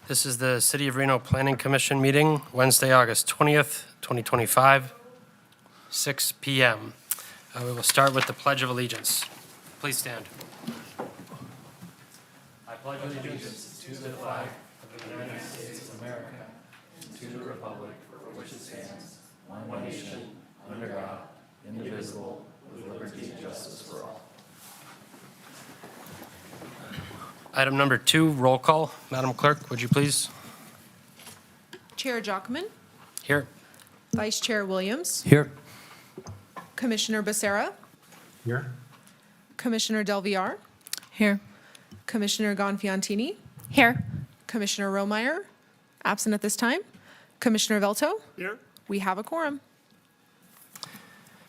This is the City of Reno Planning Commission meeting, Wednesday, August 20th, 2025, 6 p.m. We will start with the Pledge of Allegiance. Please stand. I pledge allegiance to the flag of the United States of America, to the republic for which it stands, one nation, under God, indivisible, with liberty and justice for all. Item number 2, roll call. Madam Clerk, would you please? Chair Jockman, Here. Vice Chair Williams, Here. Commissioner Becerra, Here. Commissioner Del Villar, Here. Commissioner Gonfiantini, Here. Commissioner Romeyer, absent at this time, Commissioner Velto. Here. We have a quorum.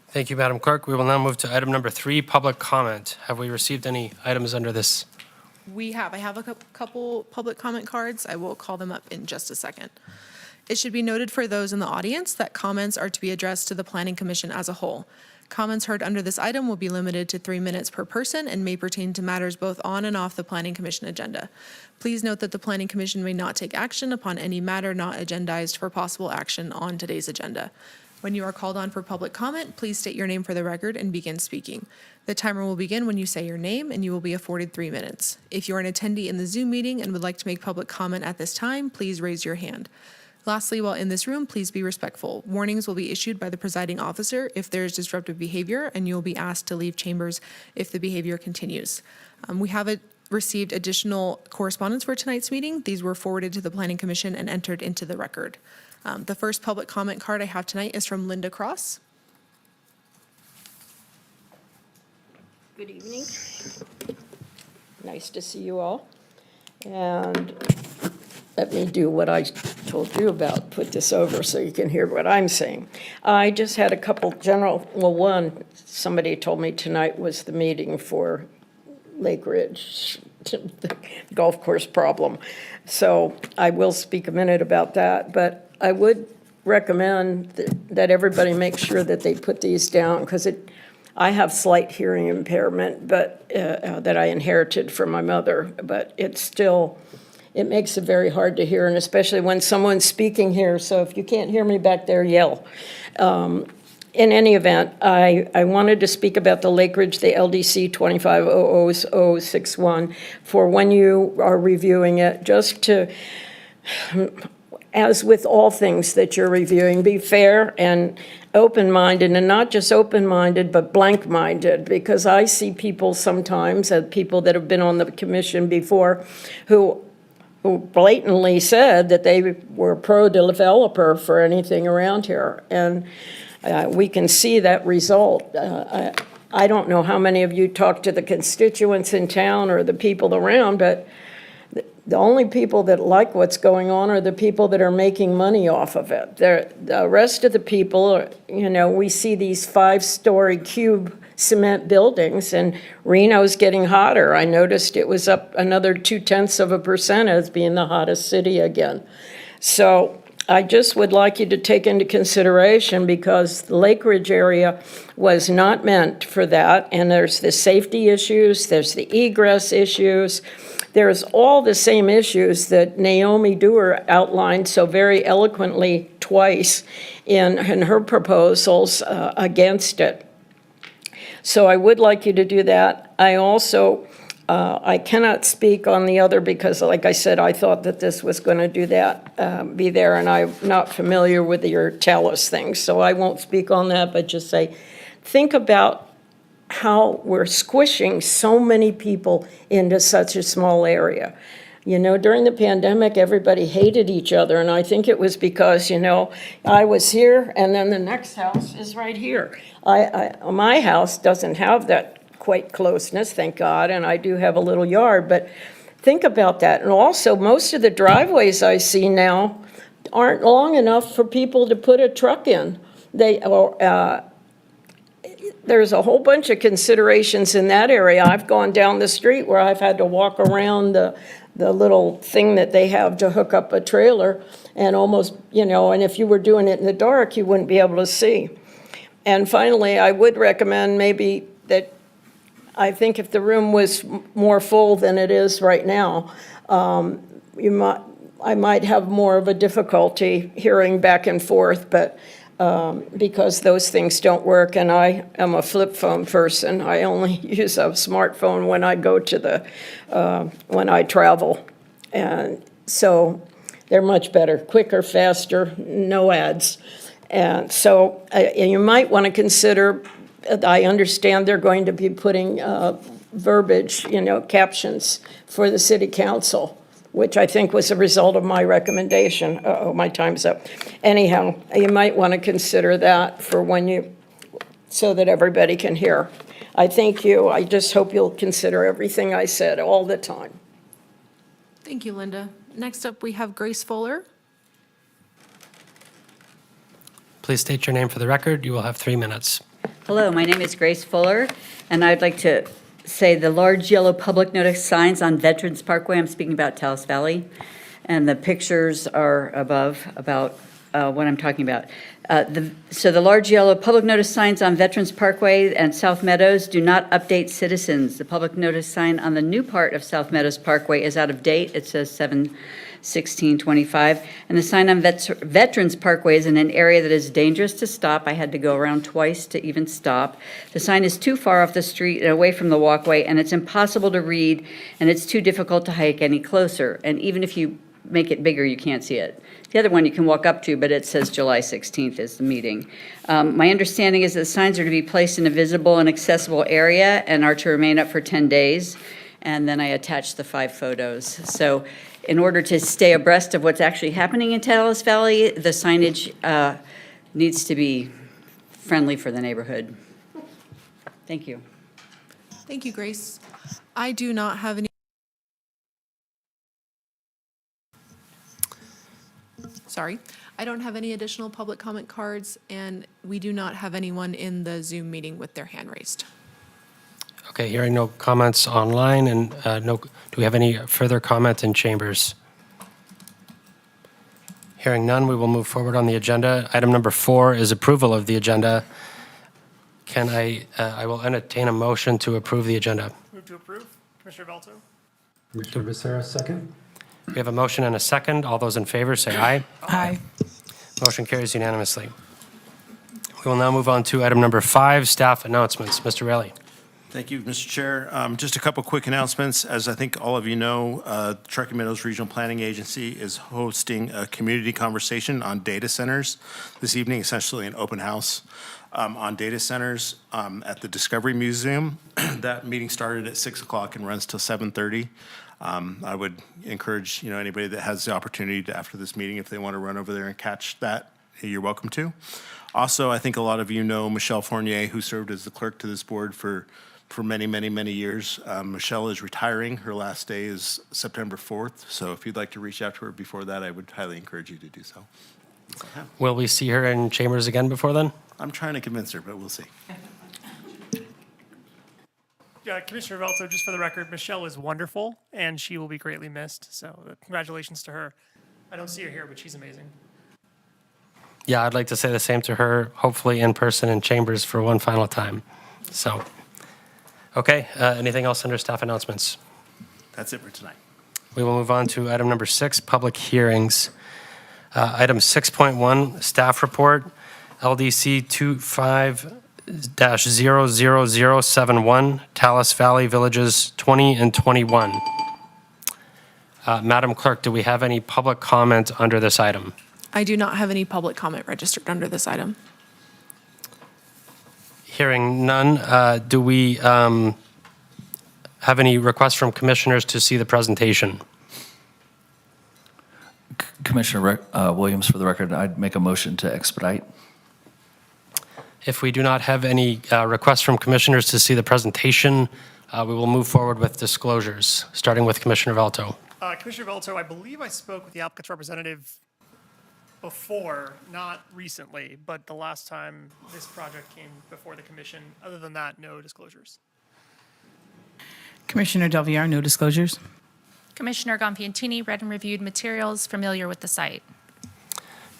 Thank you, Madam Clerk. We will now move to item number 3, public comment. Have we received any items under this? I have a couple public comment cards. I will call them up in just a second. It should be noted for those in the audience that comments are to be addressed to the Planning Commission as a whole. Comments heard under this item will be limited to 3 minutes per person and may pertain to matters both on and off the Planning Commission agenda. Please note that the Planning Commission may not take action upon any matter not agendized for possible action on today's agenda. When you are called on for public comment, please state your name for the record and begin speaking. The timer will begin when you say your name, and you will be afforded 3 minutes. If you are an attendee in the Zoom meeting and would like to make public comment at this time, please raise your hand. Lastly, while in this room, please be respectful. Warnings will be issued by the presiding officer if there is disruptive behavior, and you will be asked to leave chambers if the behavior continues. We have received additional correspondence for tonight's meeting. These were forwarded to the Planning Commission and entered into the record. The first public comment card I have tonight is from Linda Cross. Good evening. Nice to see you all. And let me do what I told you about, put this over so you can hear what I'm saying. I just had a couple one, somebody told me tonight was the meeting for Lake Ridge, the golf course problem. So I will speak a minute about that, but I would recommend that everybody make sure that they put these down, because I have slight hearing impairment, but that I inherited from my mother, but it makes it very hard to hear, and especially when someone's speaking here. So if you can't hear me back there, yell. In any event, I wanted to speak about the Lake Ridge, the LDC 250061, for when you are reviewing it, just to, as with all things that you're reviewing, be fair and open-minded, and not just open-minded, but blank-minded, because I see people sometimes, people that have been on the commission before, who blatantly said that they were pro-developer for anything around here, and we can see that result. I don't know how many of you talk to the constituents in town or the people around, but the only people that like what's going on are the people that are making money off of it. The rest of the people, we see these 5-story cube cement buildings, and Reno's getting hotter. I noticed it was up another 0.2% as being the hottest city again. So I just would like you to take into consideration, because the Lake Ridge area was not meant for that, and there's the safety issues, there's the egress issues, there's all the same issues that Naomi Dewar outlined so very eloquently twice in her proposals against it. So I would like you to do that. I also, I cannot speak on the other, because like I said, I thought that this was going to do that, be there, and I'm not familiar with your Talus thing, so I won't speak on that, but just say, think about how we're squishing so many people into such a small area. During the pandemic, everybody hated each other, and I think it was because, I was here, and then the next house is right here. My house doesn't have that quite closeness, thank God, and I do have a little yard, but think about that. And also, most of the driveways I see now aren't long enough for people to put a truck in. There's a whole bunch of considerations in that area. I've gone down the street where I've had to walk around the little thing that they have to hook up a trailer, and almost, and if you were doing it in the dark, you wouldn't be able to see. And finally, I would recommend maybe that, I think if the room was more full than it is right now, you might, I might have more of a difficulty hearing back and forth, but because those things don't work, and I am a flip phone person. I only use a smartphone when I go to when I travel. And so they're much better, quicker, faster, no ads. And so you might want to consider, I understand they're going to be putting verbiage, captions for the city council, which I think was a result of my recommendation. Uh-oh, my time's up. Anyhow, you might want to consider that for so that everybody can hear. I thank you. I just hope you'll consider everything I said all the time. Thank you, Linda. Next up, we have Grace Fuller. Please state your name for the record. You will have 3 minutes. Hello, my name is Grace Fuller, and I'd like to say the large yellow public notice signs on Veterans Parkway, I'm speaking about Taos Valley, and the pictures are above about what I'm talking about. So the large yellow public notice signs on Veterans Parkway and South Meadows do not update citizens. The public notice sign on the new part of South Meadows Parkway is out of date. It says 7/16/25, and the sign on Veterans Parkway is in an area that is dangerous to stop. I had to go around twice to even stop. The sign is too far off the street and away from the walkway, and it's impossible to read, and it's too difficult to hike any closer. And even if you make it bigger, you can't see it. The other one you can walk up to, but it says July 16th is the meeting. My understanding is that the signs are to be placed in a visible and accessible area and are to remain up for 10 days. And then I attached the 5 photos. So in order to stay abreast of what's actually happening in Taos Valley, the signage needs to be friendly for the neighborhood. Thank you. Thank you, Grace. I do not have any. Sorry, I don't have any additional public comment cards, and we do not have anyone in the Zoom meeting with their hand raised. Okay, hearing no comments online, and do we have any further comment in chambers? Hearing none, we will move forward on the agenda. Item number 4 is approval of the agenda. Can I will entertain a motion to approve the agenda. Move to approve. Commissioner Velto? Commissioner Becerra, second. We have a motion and a second. All those in favor say aye. Aye. Motion carries unanimously. We will now move on to item number 5, staff announcements. Mr. Rayleigh. Thank you, Mr. Chair. Just a couple quick announcements. As I think all of you know, Truckee Meadows Regional Planning Agency is hosting a community conversation on data centers this evening, essentially an open house on data centers at the Discovery Museum. That meeting started at 6 o'clock and runs till 7:30. I would encourage, anybody that has the opportunity to, after this meeting, if they want to run over there and catch that, you're welcome to. Also, I think a lot of you know Michelle Fournier, who served as the clerk to this board for many, many, many years. Michelle is retiring. Her last day is September 4th. So if you'd like to reach out to her before that, I would highly encourage you to do so. Will we see her in chambers again before then? I'm trying to convince her, but we'll see. Yeah, Commissioner Velto, just for the record, Michelle is wonderful, and she will be greatly missed. So congratulations to her. I don't see her here, but she's amazing. Yeah, I'd like to say the same to her, hopefully in person in chambers for one final time. So, okay, anything else under staff announcements? That's it for tonight. We will move on to item number 6, public hearings. Item 6.1, staff report, LDC 25-00071, Taos Valley Villages 20 and 21. Madam Clerk, do we have any public comment under this item? I do not have any public comment registered under this item. Hearing none, do we have any requests from commissioners to see the presentation? Commissioner Williams, for the record, I'd make a motion to expedite. If we do not have any requests from commissioners to see the presentation, we will move forward with disclosures, starting with Commissioner Velto. Commissioner Velto, I believe I spoke with the applicant's representative before, not recently, but the last time this project came before the commission. Other than that, no disclosures. Commissioner Del Villar, no disclosures. Commissioner Gompiantini read and reviewed materials, familiar with the site.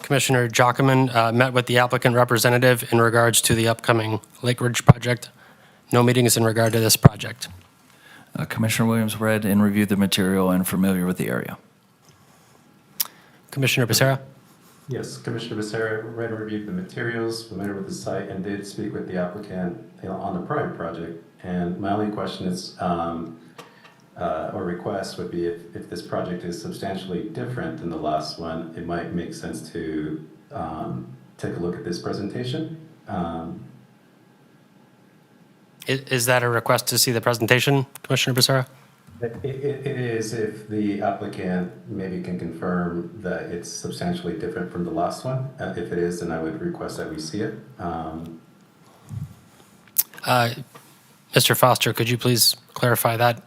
Commissioner Jockman met with the applicant representative in regards to the upcoming Lake Ridge project. No meetings in regard to this project. Commissioner Williams read and reviewed the material and familiar with the area. Commissioner Becerra? Yes, Commissioner Becerra read and reviewed the materials, familiar with the site, and did speak with the applicant on the prior project. And my only question is, or request would be if this project is substantially different than the last one, it might make sense to take a look at this presentation. Is that a request to see the presentation, Commissioner Becerra? It is if the applicant maybe can confirm that it's substantially different from the last one. If it is, then I would request that we see it. Mr. Foster, could you please clarify that?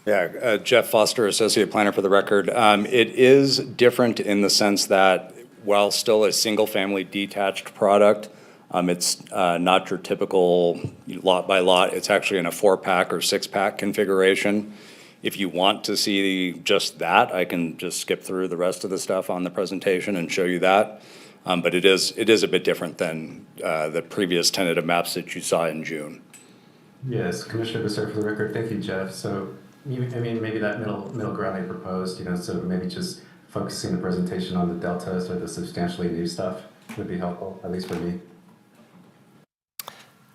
Yeah, Jeff Foster, Associate Planner for the record. It is different in the sense that while still a single-family detached product, it's not your typical lot by lot. It's actually in a 4-pack or 6-pack configuration. If you want to see just that, I can just skip through the rest of the stuff on the presentation and show you that. But it is a bit different than the previous tentative maps that you saw in June. Yes, Commissioner Becerra, for the record, thank you, Jeff. So, I mean, maybe that middle ground they proposed, so maybe just focusing the presentation on the deltas or the substantially new stuff would be helpful, at least for me.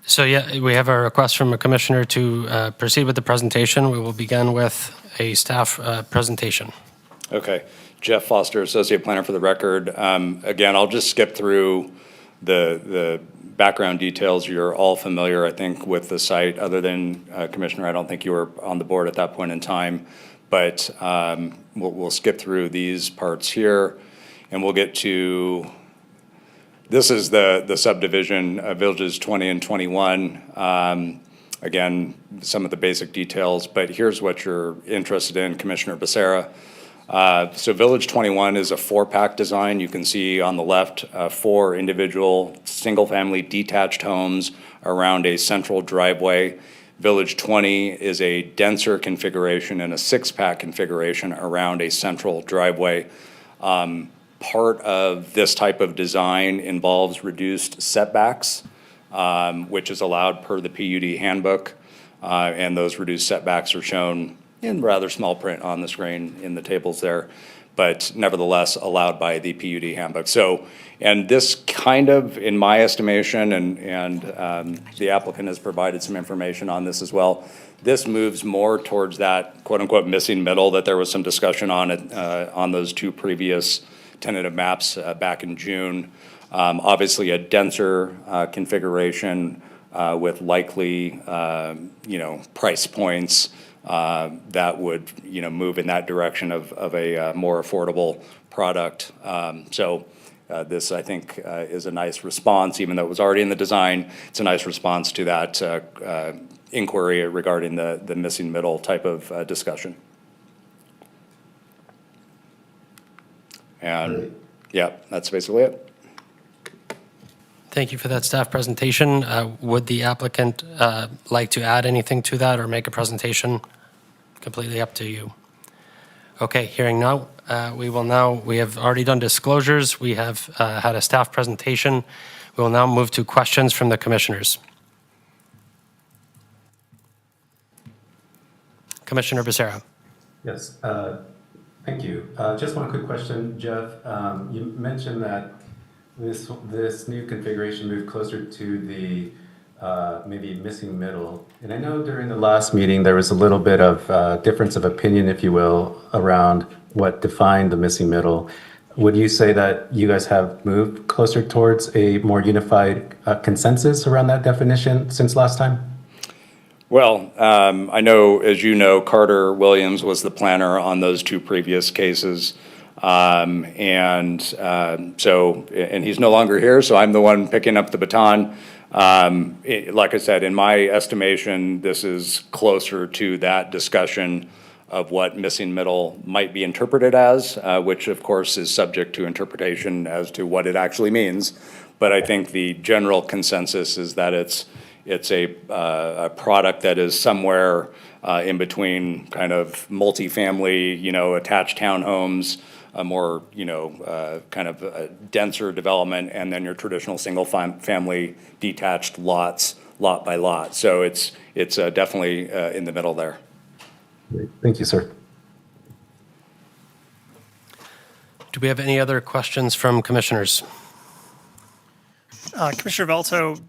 So yeah, we have a request from a commissioner to proceed with the presentation. We will begin with a staff presentation. Okay. Jeff Foster, Associate Planner for the record. Again, I'll just skip through the background details. You're all familiar, I think, with the site. Other than Commissioner, I don't think you were on the board at that point in time. But we'll skip through these parts here, and we'll get to. This is the subdivision, Villages 20 and 21. Again, some of the basic details, but here's what you're interested in, Commissioner Becerra. So Village 21 is a 4-pack design. You can see on the left 4 individual single-family detached homes around a central driveway. Village 20 is a denser configuration and a 6-pack configuration around a central driveway. Part of this type of design involves reduced setbacks, which is allowed per the PUD handbook. And those reduced setbacks are shown in rather small print on the screen in the tables there, but nevertheless allowed by the PUD handbook. So, and this kind of, in my estimation, and the applicant has provided some information on this as well, this moves more towards that quote-unquote missing middle that there was some discussion on it on those 2 previous tentative maps back in June. Obviously a denser configuration with likely, price points that would, move in that direction of a more affordable product. This, I think, is a nice response, even though it was already in the design. It's a nice response to that inquiry regarding the missing middle type of discussion. And yeah, that's basically it. Thank you for that staff presentation. Would the applicant like to add anything to that or make a presentation? Completely up to you. Okay, hearing now, we have already done disclosures. We have had a staff presentation. We will now move to questions from the commissioners. Commissioner Becerra. Yes, thank you. Just one quick question, Jeff. You mentioned that this new configuration moved closer to the maybe missing middle. And I know during the last meeting there was a little bit of difference of opinion, if you will, around what defined the missing middle. Would you say that you guys have moved closer towards a more unified consensus around that definition since last time? Well, I know, as you know, Carter Williams was the planner on those 2 previous cases. And he's no longer here, so I'm the one picking up the baton. Like I said, in my estimation, this is closer to that discussion of what missing middle might be interpreted as, which of course is subject to interpretation as to what it actually means. But I think the general consensus is that it's a product that is somewhere in between kind of multifamily, attached townhomes, a more, kind of a denser development, and then your traditional single family detached lots, lot by lot. So it's definitely in the middle there. Great. Thank you, sir. Do we have any other questions from commissioners? Commissioner Velto,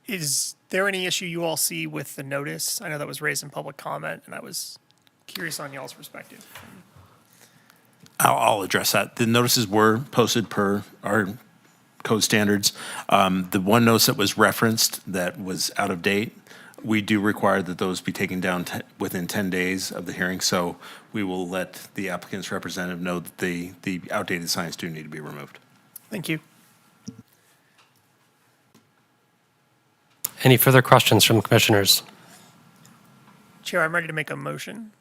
is there any issue you all see with the notice? I know that was raised in public comment, and I was curious on y'all's perspective. I'll address that. The notices were posted per our code standards. The one notice that was referenced that was out of date, we do require that those be taken down within 10 days of the hearing. So we will let the applicant's representative know that the outdated signs do need to be removed. Thank you. Any further questions from commissioners? Chair, I'm ready to make a motion.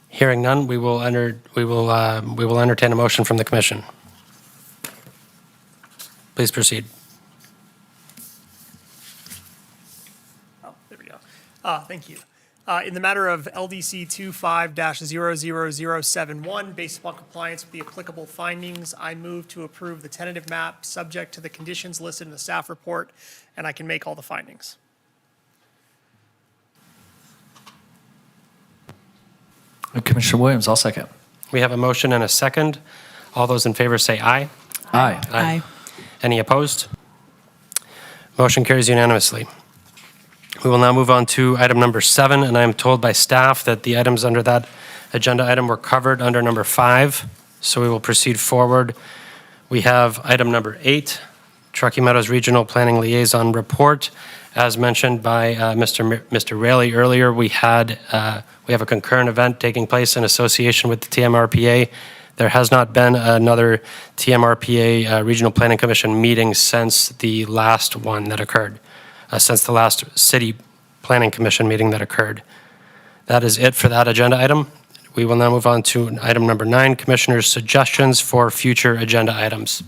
Hearing none, we will entertain a motion from the commission. Please proceed. Oh, there we go. Thank you. In the matter of LDC 25-00071, based upon compliance with the applicable findings, I move to approve the tentative map subject to the conditions listed in the staff report, and I can make all the findings. Commissioner Williams, I'll second. We have a motion and a second. All those in favor say aye. Aye. Aye. Any opposed? Motion carries unanimously. We will now move on to item number 7, and I am told by staff that the items under that agenda item were covered under number 5, so we will proceed forward. We have item number 8, Truckee Meadows Regional Planning Liaison Report. As mentioned by Mr. Raley earlier, we have a concurrent event taking place in association with the TMRPA. There has not been another TMRPA Regional Planning Commission meeting since the last one that occurred, since the last City Planning Commission meeting that occurred. That is it for that agenda item. We will now move on to item number 9, Commissioners' suggestions for future agenda items.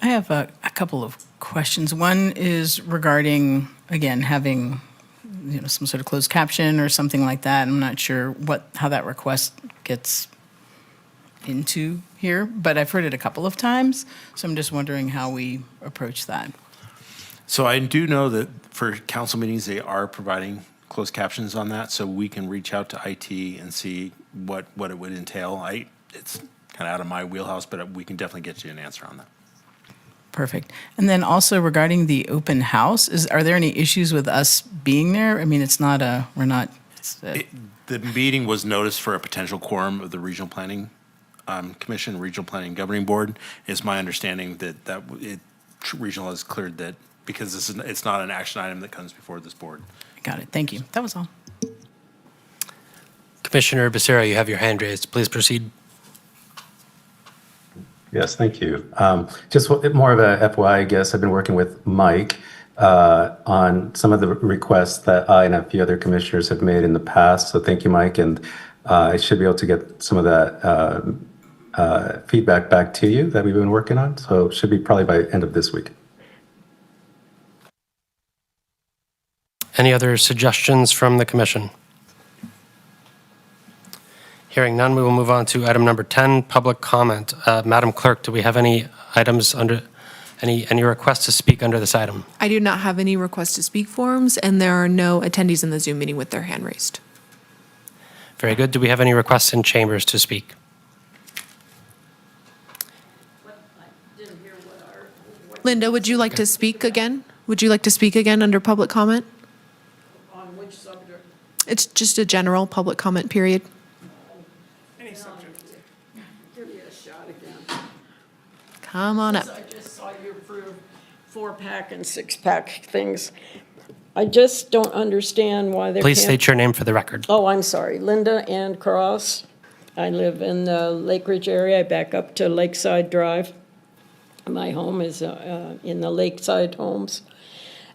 I have a couple of questions. One is regarding, again, having, some sort of closed caption or something like that. I'm not sure how that request gets into here, but I've heard it a couple of times, so I'm just wondering how we approach that. So I do know that for council meetings, they are providing closed captions on that, so we can reach out to IT and see what it would entail. It's kind of out of my wheelhouse, but we can definitely get you an answer on that. Perfect. And then also regarding the open house, are there any issues with us being there? I mean, the meeting was noticed for a potential quorum of the Regional Planning Commission, Regional Planning Governing Board. It's my understanding that Regional has cleared that because it's not an action item that comes before this board. Got it. Thank you. That was all. Commissioner Becerra, you have your hand raised. Please proceed. Yes, thank you. Just more of a FYI, I guess. I've been working with Mike on some of the requests that I and a few other commissioners have made in the past. So thank you, Mike. And I should be able to get some of that feedback back to you that we've been working on. So it should be probably by end of this week. Any other suggestions from the commission? Hearing none, we will move on to item number 10, public comment. Madam Clerk, do we have any items any requests to speak under this item? I do not have any request to speak forms, and there are no attendees in the Zoom meeting with their hand raised. Very good. Do we have any requests in chambers to speak? Linda, would you like to speak again? Would you like to speak again under public comment? On which subject? It's just a general public comment period. Any subject. Give me a shot again. Come on up. I just saw you approve 4-pack and 6-pack things. I just don't understand why there Please can't... state your name for the record. Oh, I'm sorry. Linda Ann Cross. I live in the Lake Ridge area. I back up to Lakeside Drive. My home is in the Lakeside Homes.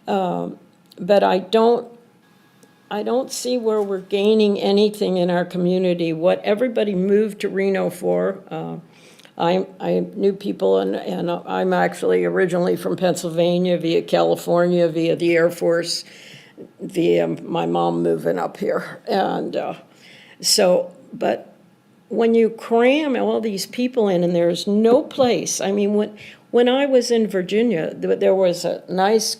But I don't see where we're gaining anything in our community. What everybody moved to Reno for, I knew people, and I'm actually originally from Pennsylvania via California, via the Air Force, via my mom moving up here. And but when you cram all these people in and there's no place, I mean, when I was in Virginia, there was a nice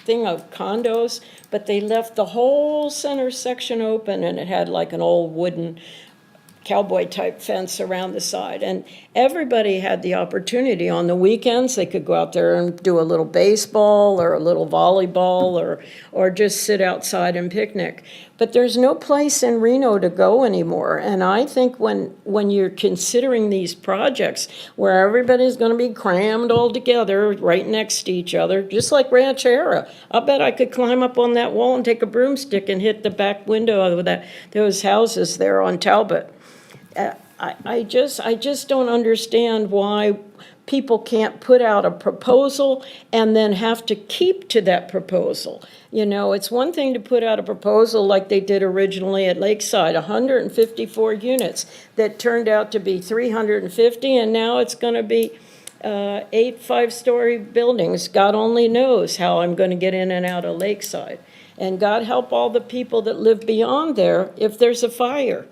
thing of condos, but they left the whole center section open, and it had like an old wooden cowboy-type fence around the side. And everybody had the opportunity on the weekends, they could go out there and do a little baseball or a little volleyball or just sit outside and picnic. But there's no place in Reno to go anymore. And I think when you're considering these projects where everybody's going to be crammed all together right next to each other, just like Ranchera, I bet I could climb up on that wall and take a broomstick and hit the back window of those houses there on Talbot. I just don't understand why people can't put out a proposal and then have to keep to that proposal. You know, it's one thing to put out a proposal like they did originally at Lakeside, 154 units that turned out to be 350, and now it's going to be 8 5-story buildings. God only knows how I'm going to get in and out of Lakeside. And God help all the people that live beyond there if there's a fire.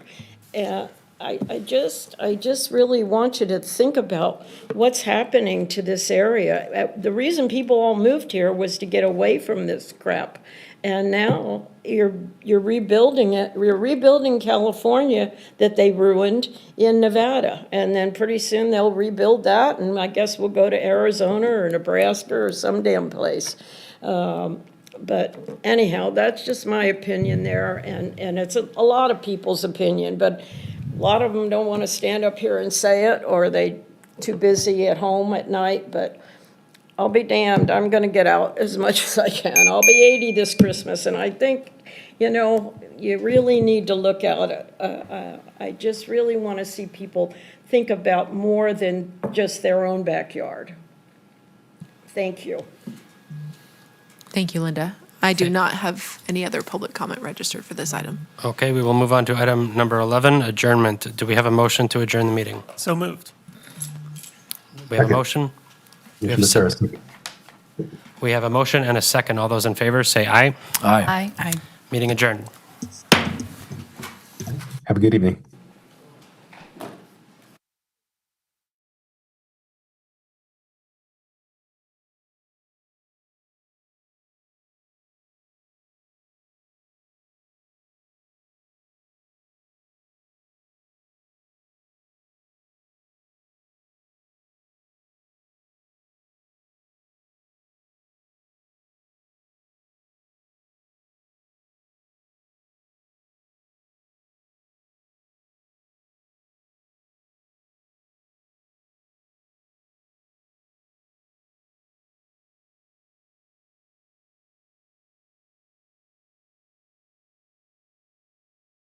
I just really want you to think about what's happening to this area. The reason people all moved here was to get away from this crap. And now you're rebuilding it. You're rebuilding California that they ruined in Nevada. And then pretty soon they'll rebuild that, and I guess we'll go to Arizona or Nebraska or some damn place. But anyhow, that's just my opinion there, and it's a lot of people's opinion, but a lot of them don't want to stand up here and say it, or they too busy at home at night, but I'll be damned, I'm going to get out as much as I can. I'll be 80 this Christmas, and I think, you know, you really need to look at it. I just really want to see people think about more than just their own backyard. Thank you. Thank you, Linda. I do not have any other public comment registered for this item. Okay, we will move on to item number 11, adjournment. Do we have a motion to adjourn the meeting? So moved. We have a Second. motion? We have, Motion to Sarah. we have a motion and a second. All those in favor, say aye. Aye. Aye. Meeting adjourned. Have a good evening.